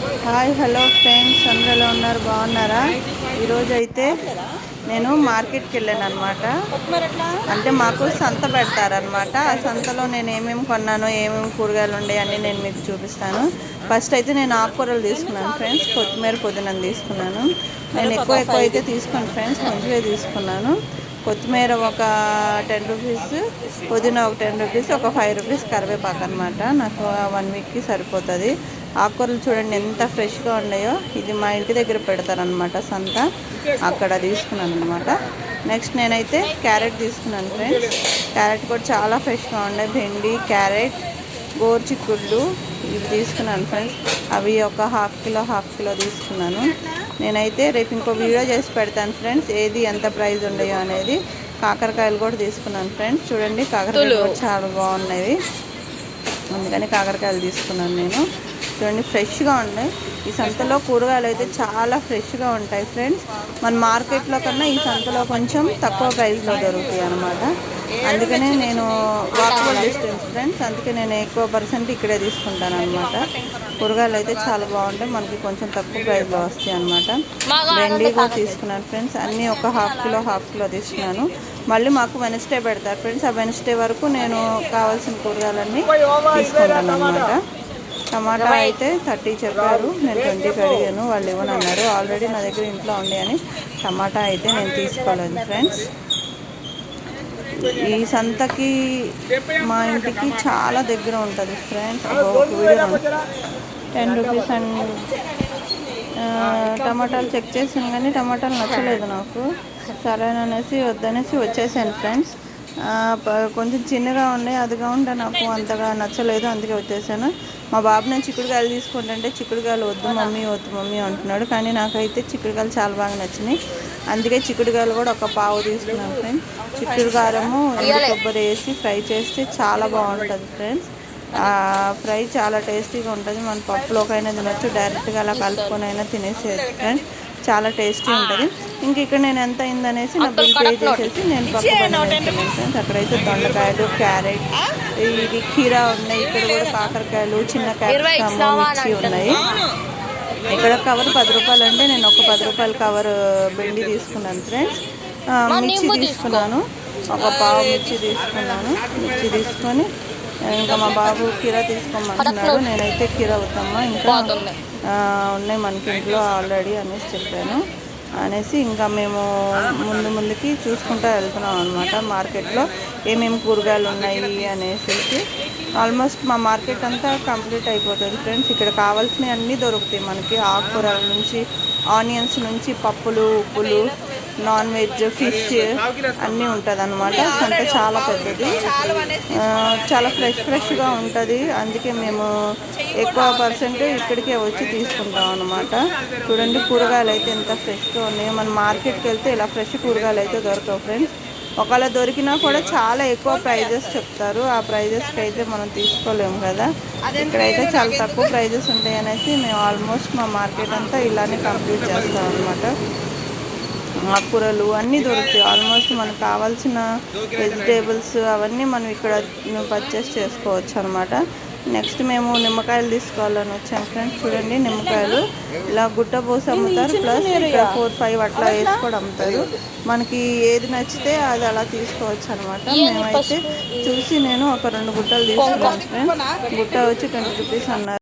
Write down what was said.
Hi hello friends, అందరూ ఎలా ఉన్నారు? బాగున్నారా? ఈరోజు అయితే నేను మార్కెట్కి వెళ్ళాను అనమాట. అంటే మాకు సంత పెడతారనమాట. ఆ సంతలో నేను ఏమేమి కొన్నానో, ఏమేమి కూరగాయలు ఉన్నాయి అన్నీ నేను మీకు చూపిస్తాను. ఫస్ట్ అయితే నేను ఆకుకూరలు తీసుకున్నాను ఫ్రెండ్స్. కొత్తిమీర, పుదీనా తీసుకున్నాను. నేను ఎక్కువ అయితే తీసుకోను ఫ్రెండ్స్, కొంచెమే తీసుకున్నాను. కొత్తిమీర ఒక 10 రూపీస్, పుదీనా ఒక 10 రూపీస్, ఒక 5 రూపీస్ కరివేపాకు అనమాట. నాకు 1 వీక్కి సరిపోతుంది. ఆకుకూరలు చూడండి ఎంత ఫ్రెష్గా ఉన్నాయో. ఇది మా ఇంటి దగ్గర పెడతారనమాట సంత, అక్కడ తీసుకున్నాను అనమాట. నెక్స్ట్ నేనైతే క్యారెట్ తీసుకున్నాను ఫ్రెండ్స్. క్యారెట్ కూడా చాలా ఫ్రెష్గా ఉన్నాయి. భెండి, క్యారెట్, గోరుచిక్కుళ్ళు ఇవి తీసుకున్నాను ఫ్రెండ్స్. అవి ఒక హాఫ్ కిలో తీసుకున్నాను. నేనైతే రేపు ఇంకో వీడియో చేసి పెడతాను ఫ్రెండ్స్, ఏది ఎంత ప్రైస్ ఉన్నాయో అనేది. కాకరకాయలు కూడా తీసుకున్నాను ఫ్రెండ్స్. చూడండి కాకరకాయలు కూడా చాలా బాగున్నాయి, అందుకని కాకరకాయలు తీసుకున్నాను నేను. చూడండి ఫ్రెష్గా ఉన్నాయి. ఈ సంతలో కూరగాయలు అయితే చాలా ఫ్రెష్గా ఉంటాయి ఫ్రెండ్స్. మన మార్కెట్లో కన్నా ఈ సంతలో కొంచెం తక్కువ ప్రైస్లో దొరుకుతాయి అనమాట. అందుకనే నేను వాకబుల్ డిస్టెన్స్ ఫ్రెండ్స్, అందుకే నేను ఎక్కువ పర్సెంట్ ఇక్కడే తీసుకుంటాను అనమాట. కూరగాయలు అయితే చాలా బాగుంటాయి, మనకి కొంచెం తక్కువ ప్రైస్లో వస్తాయి అనమాట. బెండి కూడా తీసుకున్నాను ఫ్రెండ్స్. అన్నీ ఒక హాఫ్ కిలో తీసుకున్నాను. మళ్ళీ మాకు వెనస్డే పెడతారు ఫ్రెండ్స్. ఆ వెనస్డే వరకు నేను కావాల్సిన కూరగాయలన్నీ తీసుకుంటాను అనమాట. టమాటా అయితే 30 చెప్పారు, నేను 20కి అడిగాను, వాళ్ళు ఇవ్వనన్నారు. ఆల్రెడీ నా దగ్గర ఇంట్లో ఉండే అని టమాటా అయితే నేను తీసుకోలేదు ఫ్రెండ్స్. ఈ సంతకి మా ఇంటికి చాలా దగ్గర ఉంటుంది ఫ్రెండ్స్. ఒక వీడియో 10 రూపీస్ అండ్ టమాటాలు చెక్ చేసాను కానీ టమాటాలు నచ్చలేదు నాకు. సరేననేసి వద్దనేసి వచ్చేసాను ఫ్రెండ్స్. కొంచెం చిన్నగా ఉన్నాయి, అదిగా ఉంటే నాకు అంతగా నచ్చలేదు, అందుకే వచ్చేసాను. మా బాబు నేను చిక్కుడుకాయలు తీసుకుంటుంటే చిక్కుడుకాయలు వద్దు మమ్మీ అంటున్నాడు. కానీ నాకైతే చిక్కుడుకాయలు చాలా బాగా నచ్చినాయి, అందుకే చిక్కుడుకాయలు కూడా ఒక పావు తీసుకున్నాను ఫ్రెండ్స్. చిక్కుడు కారము, ఎండు కొబ్బరి వేసి ఫ్రై చేస్తే చాలా బాగుంటుంది ఫ్రెండ్స్. ఫ్రై చాలా టేస్టీగా ఉంటుంది. మన పప్పులోకైనా తినొచ్చు, డైరెక్ట్గా అలా కలుపుకొని అయినా తినేసేది ఫ్రెండ్స్. చాలా టేస్టీ ఉంటుంది. ఇంక ఇక్కడ నేను ఎంత అయిందనేసి నా బిల్ పే చేసేసి నేను పప్పు పని ఫ్రెండ్స్. అక్కడైతే దొండకాయలు, క్యారెట్, ఇది కీరా ఉన్నాయి. ఇక్కడ కూడా కాకరకాయలు, చిన్న క్యాప్సికమ్, మిర్చి ఉన్నాయి. ఇక్కడ కవర్ 10 రూపాయలు అంటే నేను ఒక 10 రూపాయల కవర్ బెండి తీసుకున్నాను ఫ్రెండ్స్. మిర్చి తీసుకున్నాను, ఒక పావు మిర్చి తీసుకొని ఇంకా మా బాబు కీరా తీసుకోమంటున్నాడు. నేనైతే కీరా అవుతామా ఇంకా ఉన్నాయి మనకి ఇంట్లో ఆల్రెడీ అనేసి చెప్పాను. ఇంకా మేము ముందుకి చూసుకుంటూ వెళ్తున్నాం అనమాట. మార్కెట్లో ఏమేమి కూరగాయలు ఉన్నాయి అనేసి ఆల్మోస్ట్ మా మార్కెట్ అంతా కంప్లీట్ అయిపోతుంది ఫ్రెండ్స్. ఇక్కడ కావాల్సినవి అన్నీ దొరుకుతాయి మనకి. ఆకుకూరల నుంచి, ఆనియన్స్ నుంచి, పప్పులు, ఉప్పులు, నాన్ వెజ్, ఫిష్ అన్నీ ఉంటుంది అనమాట. సంత చాలా పెద్దది, చాలా ఫ్రెష్గా ఉంటుంది. అందుకే మేము ఎక్కువ పర్సెంట్ ఇక్కడికే వచ్చి తీసుకుంటాం అనమాట. చూడండి కూరగాయలు అయితే ఎంత ఫ్రెష్గా ఉన్నాయో. మన మార్కెట్కి వెళ్తే ఇలా ఫ్రెష్ కూరగాయలు అయితే దొరకవు ఫ్రెండ్స్. ఒకవేళ దొరికినా కూడా చాలా ఎక్కువ ప్రైజెస్ చెప్తారు. ఆ ప్రైజెస్కి అయితే మనం తీసుకోలేము కదా. ఇక్కడైతే చాలా తక్కువ ప్రైజెస్ ఉంటాయి అనేసి మేము ఆల్మోస్ట్ మా మార్కెట్ అంతా ఇలానే కంప్లీట్ చేస్తాం అనమాట. ఆకుకూరలు అన్నీ దొరుకుతాయి. ఆల్మోస్ట్ మనకు కావాల్సిన వెజిటేబుల్స్ అవన్నీ మనం ఇక్కడ పర్చేస్ చేసుకోవచ్చు అనమాట. నెక్స్ట్ మేము నిమ్మకాయలు తీసుకోవాలని వచ్చాం ఫ్రెండ్స్. చూడండి నిమ్మకాయలు ఇలా గుట్ట పోసి అమ్ముతారు, ప్లస్ ఇక్కడ 4-5 అట్లా వేసి కూడా అమ్ముతారు. మనకి ఏది నచ్చితే అది అలా తీసుకోవచ్చు అనమాట. మేమైతే చూసి నేను ఒక 2 గుట్టలు తీసుకున్నాను ఫ్రెండ్స్. గుట్ట వచ్చి 20 రూపీస్ అన్నారు.